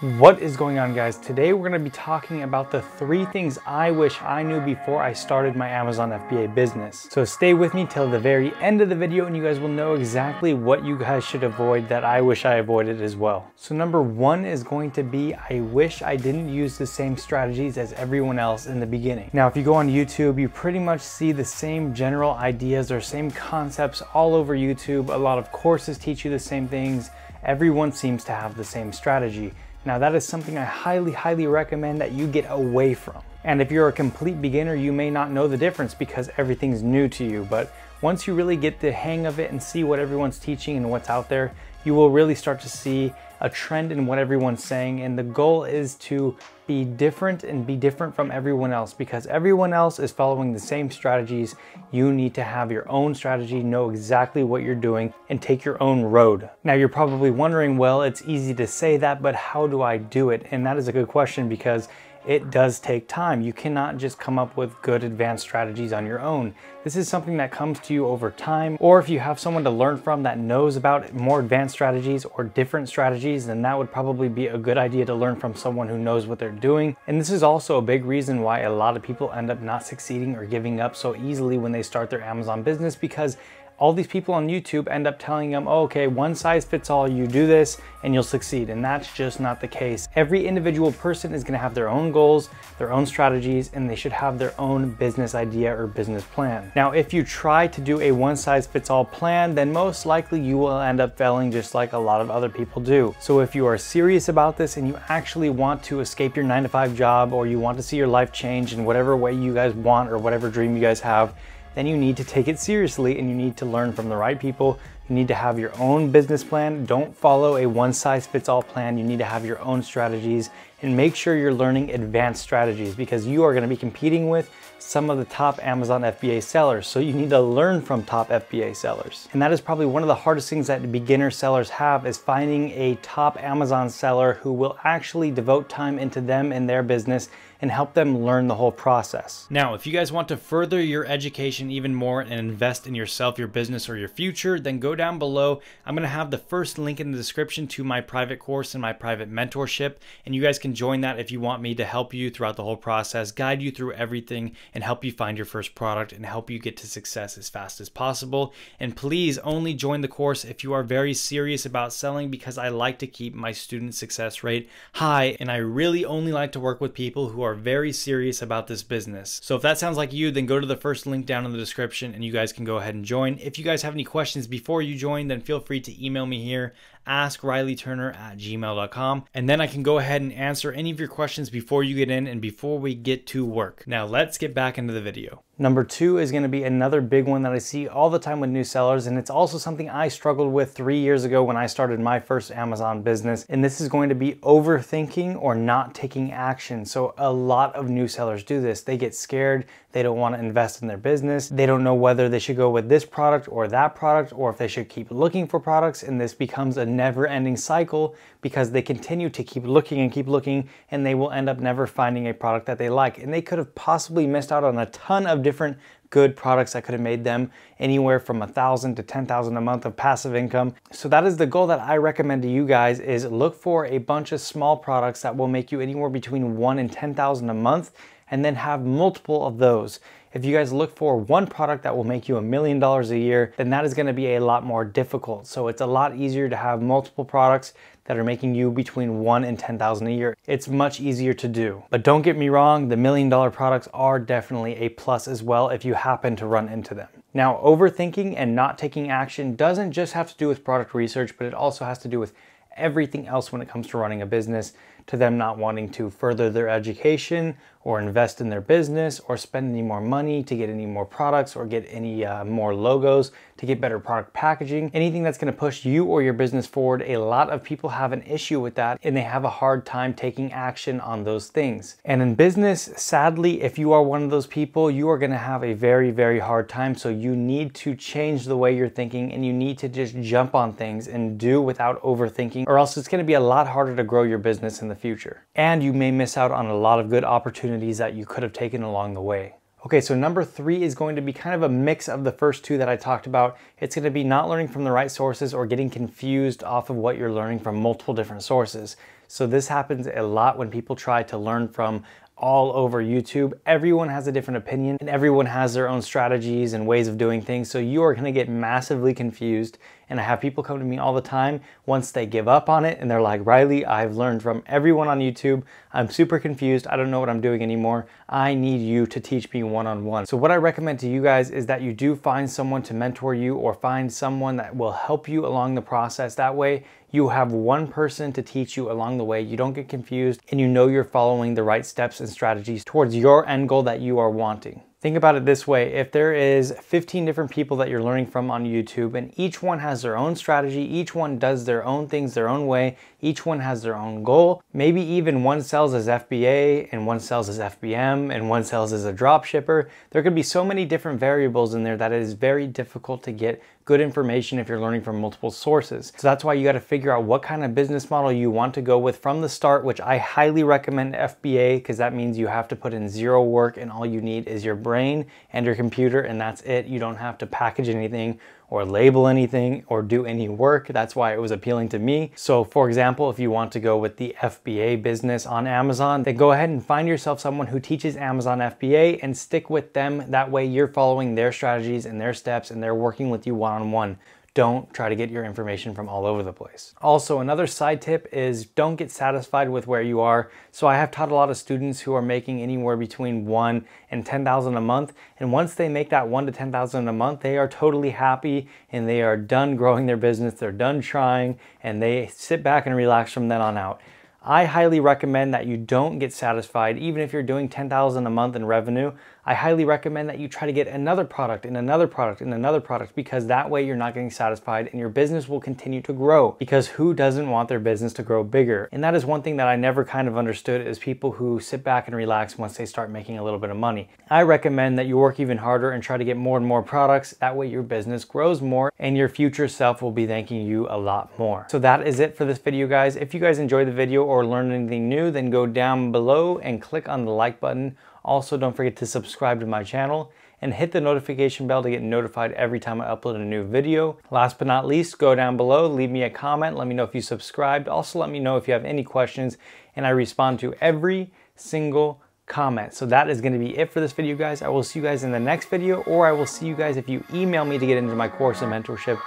What is going on, guys? Today we're going to be talking about the 3 things I wish I knew before I started my Amazon FBA business. So stay with me till the very end of the video and you guys will know exactly what you guys should avoid that I wish I avoided as well. So number 1 is going to be, I wish I didn't use the same strategies as everyone else in the beginning. Now, if you go on YouTube, you pretty much see the same general ideas or same concepts all over YouTube. A lot of courses teach you the same things. Everyone seems to have the same strategy. Now that is something I highly recommend that you get away from. And if you're a complete beginner, you may not know the difference because everything's new to you. But once you really get the hang of it and see what everyone's teaching and what's out there, you will really start to see a trend in what everyone's saying. And the goal is to be different and be different from everyone else, because everyone else is following the same strategies. You need to have your own strategy, know exactly what you're doing, and take your own road. Now you're probably wondering, well, it's easy to say that, but how do I do it? And that is a good question, because it does take time. You cannot just come up with good advanced strategies on your own. This is something that comes to you over time, or if you have someone to learn from that knows about more advanced strategies or different strategies, then that would probably be a good idea to learn from someone who knows what they're doing. And this is also a big reason why a lot of people end up not succeeding or giving up so easily when they start their Amazon business, because all these people on YouTube end up telling them, oh, okay, one size fits all, you do this and you'll succeed. And that's just not the case. Every individual person is gonna have their own goals, their own strategies, and they should have their own business idea or business plan. Now, if you try to do a one size fits all plan, then most likely you will end up failing just like a lot of other people do. So if you are serious about this and you actually want to escape your 9-to-5 job, or you want to see your life change in whatever way you guys want or whatever dream you guys have, then you need to take it seriously and you need to learn from the right people. You need to have your own business plan. Don't follow a one size fits all plan. You need to have your own strategies, and make sure you're learning advanced strategies, because you are going to be competing with some of the top Amazon FBA sellers. So you need to learn from top FBA sellers. And that is probably one of the hardest things that beginner sellers have, is finding a top Amazon seller who will actually devote time into them and their business and help them learn the whole process. Now, if you guys want to further your education even more and invest in yourself, your business, or your future, then go down below. I'm gonna have the first link in the description to my private course and my private mentorship, and you guys can join that if you want me to help you throughout the whole process, guide you through everything, and help you find your first product and help you get to success as fast as possible. And please only join the course if you are very serious about selling, because I like to keep my student success rate high, and I really only like to work with people who are very serious about this business. So if that sounds like you, then go to the first link down in the description and you guys can go ahead and join. If you guys have any questions before you join, then feel free to email me here, askrileyturner@gmail.com, and then I can go ahead and answer any of your questions before you get in and before we get to work. Now let's get back into the video. Number 2 is going to be another big one that I see all the time with new sellers, and it's also something I struggled with 3 years ago when I started my first Amazon business, and this is going to be overthinking or not taking action. So a lot of new sellers do this. They get scared, they don't want to invest in their business, they don't know whether they should go with this product or that product, or if they should keep looking for products, and this becomes a never-ending cycle because they continue to keep looking and they will end up never finding a product that they like. And they could have possibly missed out on a ton of different good products that could have made them anywhere from $1,000 to $10,000 a month of passive income. So that is the goal that I recommend to you guys, is look for a bunch of small products that will make you anywhere between $1,000 and $10,000 a month, and then have multiple of those. If you guys look for one product that will make you $1 million a year, then that is going to be a lot more difficult. So it's a lot easier to have multiple products that are making you between $1,000 and $10,000 a year. It's much easier to do. But don't get me wrong, the $1 million products are definitely a plus as well if you happen to run into them. Now, overthinking and not taking action doesn't just have to do with product research, but it also has to do with everything else when it comes to running a business, to them not wanting to further their education or invest in their business or spend any more money to get any more products or get any more logos, to get better product packaging, anything that's going to push you or your business forward. A lot of people have an issue with that, and they have a hard time taking action on those things. And in business, sadly, if you are one of those people, you are going to have a very hard time. So you need to change the way you're thinking, and you need to just jump on things and do without overthinking, or else it's going to be a lot harder to grow your business in the future. And you may miss out on a lot of good opportunities that you could have taken along the way. Okay, so number 3 is going to be kind of a mix of the first 2 that I talked about. It's going to be not learning from the right sources or getting confused off of what you're learning from multiple different sources. So this happens a lot when people try to learn from all over YouTube. Everyone has a different opinion and everyone has their own strategies and ways of doing things. So you are going to get massively confused. And I have people come to me all the time once they give up on it and they're like, Riley, I've learned from everyone on YouTube. I'm super confused. I don't know what I'm doing anymore. I need you to teach me one-on-one. So what I recommend to you guys is that you do find someone to mentor you or find someone that will help you along the process. That way you have one person to teach you along the way. You don't get confused and you know you're following the right steps and strategies towards your end goal that you are wanting. Think about it this way, if there is 15 different people that you're learning from on YouTube and each one has their own strategy, each one does their own things their own way, each one has their own goal, maybe even one sells as FBA and one sells as FBM and one sells as a drop shipper, there could be so many different variables in there that it is very difficult to get good information if you're learning from multiple sources. So that's why you got to figure out what kind of business model you want to go with from the start, which I highly recommend FBA because that means you have to put in zero work and all you need is your brain and your computer and that's it. You don't have to package anything or label anything or do any work. That's why it was appealing to me. So for example, if you want to go with the FBA business on Amazon, then go ahead and find yourself someone who teaches Amazon FBA and stick with them. That way you're following their strategies and their steps and they're working with you one-on-one. Don't try to get your information from all over the place. Also, another side tip is don't get satisfied with where you are. So I have taught a lot of students who are making anywhere between 1 and 10,000 a month. And once they make that 1 to 10,000 a month, they are totally happy and they are done growing their business. They're done trying and they sit back and relax from then on out. I highly recommend that you don't get satisfied. Even if you're doing 10,000 a month in revenue, I highly recommend that you try to get another product and another product and another product because that way you're not getting satisfied and your business will continue to grow because who doesn't want their business to grow bigger? And that is one thing that I never kind of understood is people who sit back and relax once they start making a little bit of money. I recommend that you work even harder and try to get more and more products. That way your business grows more and your future self will be thanking you a lot more. So that is it for this video, guys. If you guys enjoyed the video or learned anything new, then go down below and click on the like button. Also, don't forget to subscribe to my channel and hit the notification bell to get notified every time I upload a new video. Last but not least, go down below, leave me a comment, let me know if you subscribed. Also, let me know if you have any questions, and I respond to every single comment. So that is going to be it for this video, guys. I will see you guys in the next video, or I will see you guys if you email me to get into my course and mentorship,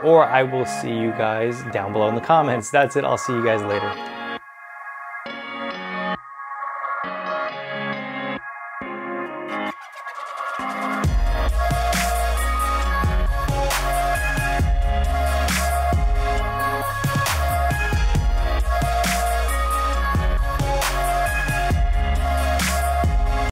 or I will see you guys down below in the comments. That's it. I'll see you guys later.